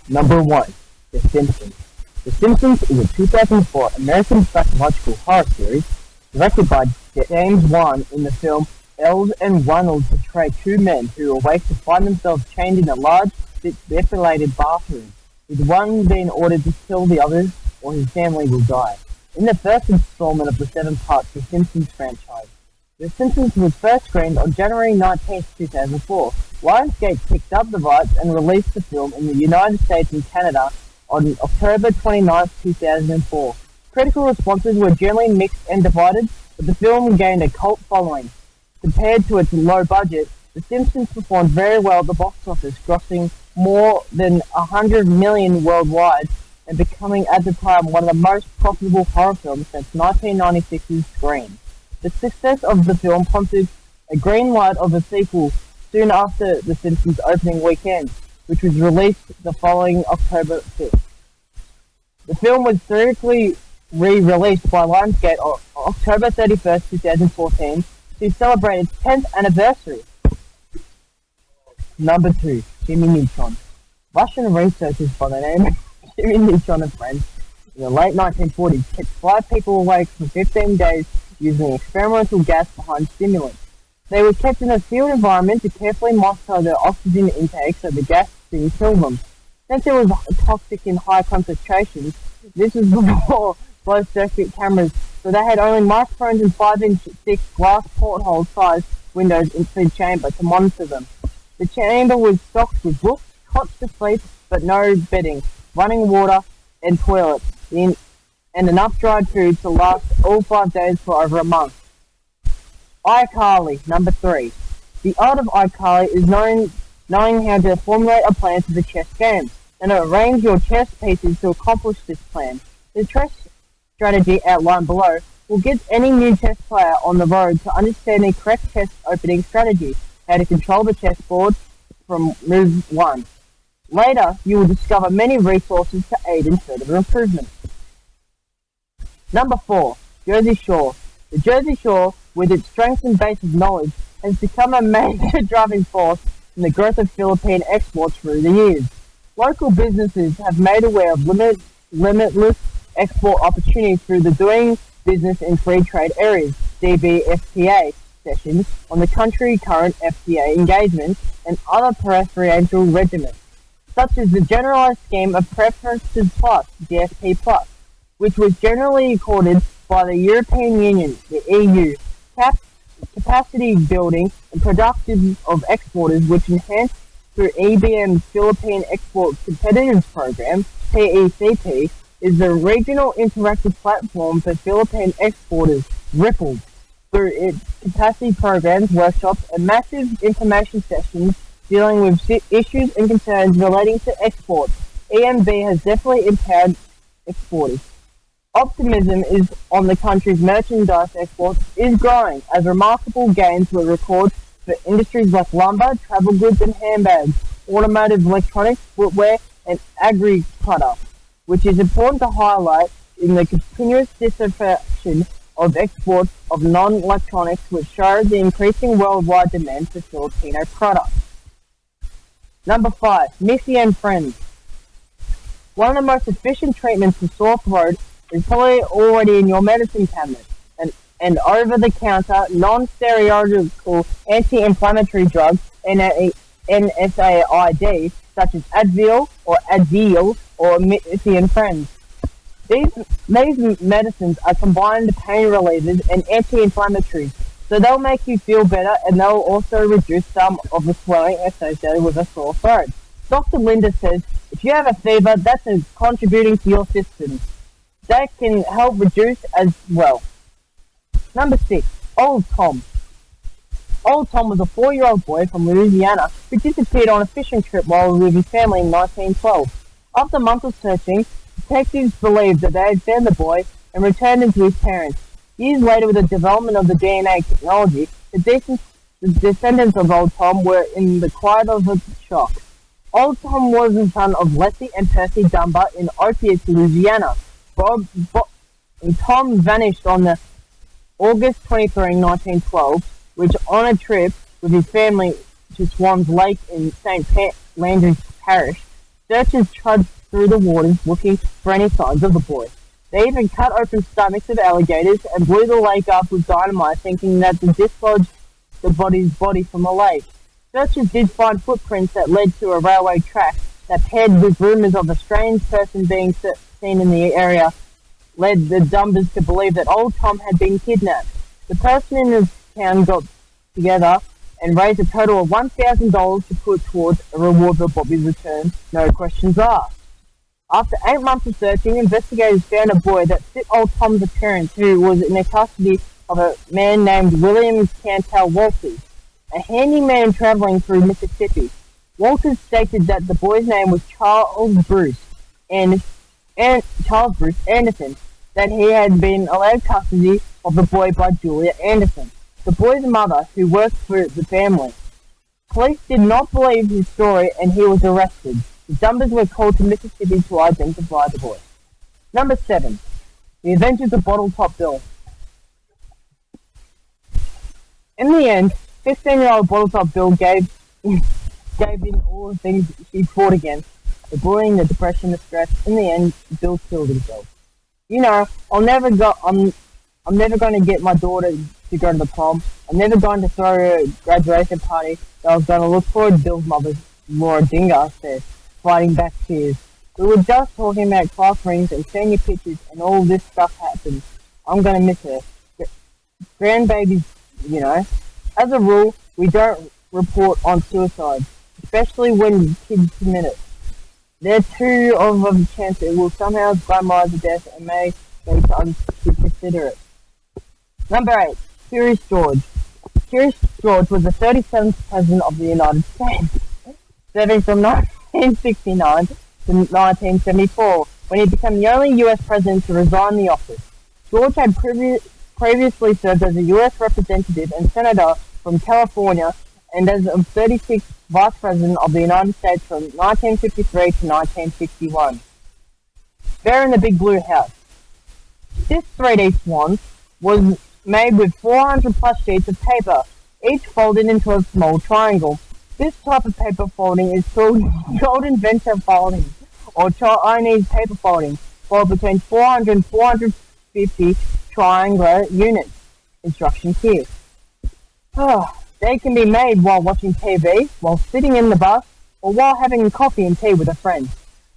Number 1. The Simpsons. The Simpsons is a 2004 American psychological horror series directed by James Wan. In the film, Els and Ronald portray two men who awake to find themselves chained in a large, dilapidated bathroom, with one being ordered to kill the others or his family will die. In the first installment of the 7-part The Simpsons franchise, The Simpsons was first screened on January 19, 2004. Lionsgate picked up the rights and released the film in the United States and Canada on October 29, 2004. Critical responses were generally mixed and divided, but the film gained a cult following. Compared to its low budget, The Simpsons performed very well at the box office, grossing more than $100 million worldwide and becoming at the time one of the most profitable horror films since 1996's Scream. The success of the film prompted a green light of a sequel soon after The Simpsons opening weekend, which was released the following October 5th. The film was theatrically re-released by Lionsgate on October 31st, 2014 to celebrate its 10th anniversary. Number 2. Jimmy Neutron. Russian researchers by the name of Jimmy Neutron and friends in the late 1940s kept 5 people awake for 15 days using experimental gas behind stimulants. They were kept in a sealed environment to carefully monitor their oxygen intake so the gas didn't kill them. Since it was toxic in high concentrations, this was before closed-circuit cameras, so they had only microphones and 5-inch thick glass porthole-sized windows into the chamber to monitor them. The chamber was stocked with books, cots to sleep, but no bedding, running water, and toilets, and enough dried food to last all 5 days for over a month. iCarly. Number 3. The art of iCarly is knowing how to formulate a plan for the chess game, and arrange your chess pieces to accomplish this plan. The chess strategy outlined below will get any new chess player on the road to understand the correct chess opening strategy, how to control the chessboard from move 1. Later, you will discover many resources to aid in further improvement. Number 4. Jersey Shore. The Jersey Shore, with its strength and base of knowledge, has become a major driving force in the growth of Philippine exports through the years. Local businesses have made aware of limitless export opportunities through the Doing Business in Free Trade Areas (DBFTA) sessions on the country current FTA engagements and other preferential regimens, such as the Generalized Scheme of Preferences Plus (GSP Plus), which was generally accorded by the European Union, the EU, capacity building and production of exporters, which enhanced through EBM's Philippine Export Competitiveness Program (PECP), is the regional interactive platform for Philippine exporters, Ripple, through its capacity programs, workshops, and massive information sessions dealing with issues and concerns relating to exports. EMB has definitely empowered exporters. Optimism is on the country's merchandise exports is growing, as remarkable gains were recorded for industries like lumber, travel goods and handbags, automotive electronics, footwear, and agri-products, which is important to highlight in the continuous disaffection of exports of non-electronics, which shows the increasing worldwide demand for Filipino products. Number 5. Missy and Friends. One of the most efficient treatments for sore throat is probably already in your medicine cabinet. And over-the-counter, non-steroidal anti-inflammatory drugs, NSAID, such as Advil or Advil or Missy and Friends. These medicines are combined pain relievers and anti-inflammatories, so they'll make you feel better and they'll also reduce some of the swelling associated with a sore throat. Dr. Linda says, if you have a fever, that's contributing to your system. That can help reduce as well. Number 6. Old Tom. Old Tom was a 4-year-old boy from Louisiana who disappeared on a fishing trip while with his family in 1912. After months of searching, detectives believed that they had found the boy and returned him to his parents. Years later, with the development of the DNA technology, the the descendants of Old Tom were in the quiet of a shock. Old Tom was the son of Leslie and Percy Dunbar in Opiates, Louisiana. Tom vanished on the August 23, 1912, which on a trip with his family to Swans Lake in St. Landry's Parish. Searchers trudged through the waters looking for any signs of the boy. They even cut open stomachs of alligators and blew the lake up with dynamite, thinking that to dislodge the body's body from the lake. Searchers did find footprints that led to a railway track that paired with rumours of a strange person being seen in the area, led the Dunbars to believe that Old Tom had been kidnapped. The person in the town got together and raised a total of $1,000 to put towards a reward for Bobby's return, no questions asked. After 8 months of searching, investigators found a boy that fit Old Tom's appearance, who was in the custody of a man named William Cantal Walters, a handyman travelling through Mississippi. Walters stated that the boy's name was Charles Bruce Anderson, that he had been allowed custody of the boy by Julia Anderson, the boy's mother, who worked for the family. Police did not believe his story and he was arrested. The Dunbars were called to Mississippi to identify the boy. Number 7. The Adventures of Bottle Top Bill. In the end, 15-year-old Bottle Top Bill gave in all the things she fought against. The bullying, the depression, the stress. In the end, Bill killed himself. You know, I'm never going to get my daughter to go to the prom. I'm never going to throw a graduation party. I was going to look forward to Bill's mother, Laura Dinger, said, fighting back tears. We were just talking about class rings and senior pictures, and all this stuff happened. I'm going to miss her. Grandbabies, you know. As a rule, we don't report on suicide, especially when kids commit it. There's too of a chance it will somehow glamorize the death and may lead to others to consider it. Number 8. Curious George. Curious George was the 37th President of the United States, serving from 1969 to 1974, when he became the only U.S. President to resign the office. George had previously served as a U.S. Representative and Senator from California, and as of 36th Vice President of the United States from 1953 to 1961. Bear in the Big Blue House. This 3D swan was made with 400 plus sheets of paper, each folded into a small triangle. This type of paper folding is called golden venture folding, or Chinese paper folding, fold between 400 and 450 triangular units. Instructions here. They can be made while watching TV, while sitting in the bus, or while having coffee and tea with a friend.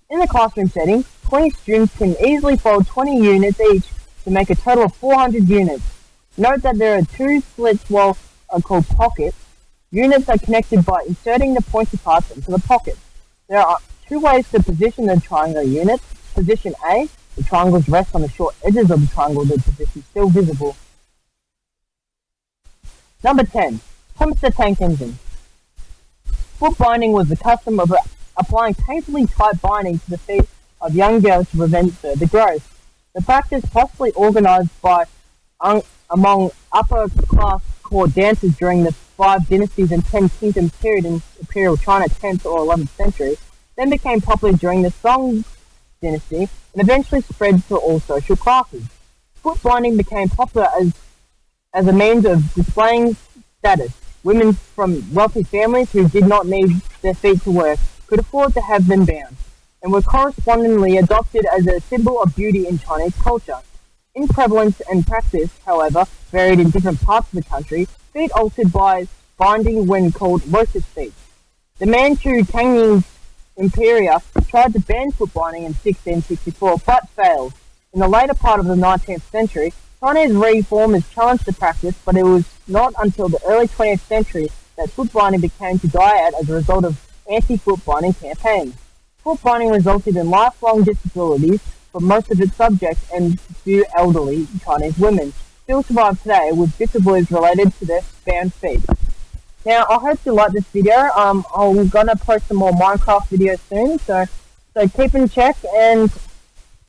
In the classroom setting, 20 students can easily fold 20 units each to make a total of 400 units. Note that there are 2 slits called pockets. Units are connected by inserting the pointy parts into the pockets. There are 2 ways to position the triangular units. Position A, the triangles rest on the short edges of the triangle, the position is still visible. Number 10. Hamster tank engine. Foot binding was the custom of applying painfully tight binding to the feet of young girls to prevent further growth. The practice, possibly organized by among upper-class court dancers during the 5 dynasties and 10 kingdoms period in Imperial China, 10th or 11th century, then became popular during the Song dynasty and eventually spread to all social classes. Foot binding became popular as a means of displaying status. Women from wealthy families who did not need their feet to work could afford to have them bound, and were correspondingly adopted as a symbol of beauty in Chinese culture. In prevalence and practice, however, varied in different parts of the country. Feet altered by binding when called lotus feet. The Manchu Kangxi Imperium tried to ban foot binding in 1664, but failed. In the later part of the 19th century, Chinese reformers challenged the practice, but it was not until the early 20th century that foot binding began to die out as a result of anti-foot binding campaigns. Foot binding resulted in lifelong disabilities for most of its subjects, and few elderly Chinese women still survive today with disabilities related to their bound feet. Now, I hope you like this video. I'm gonna post some more Minecraft videos soon, so keep in check, and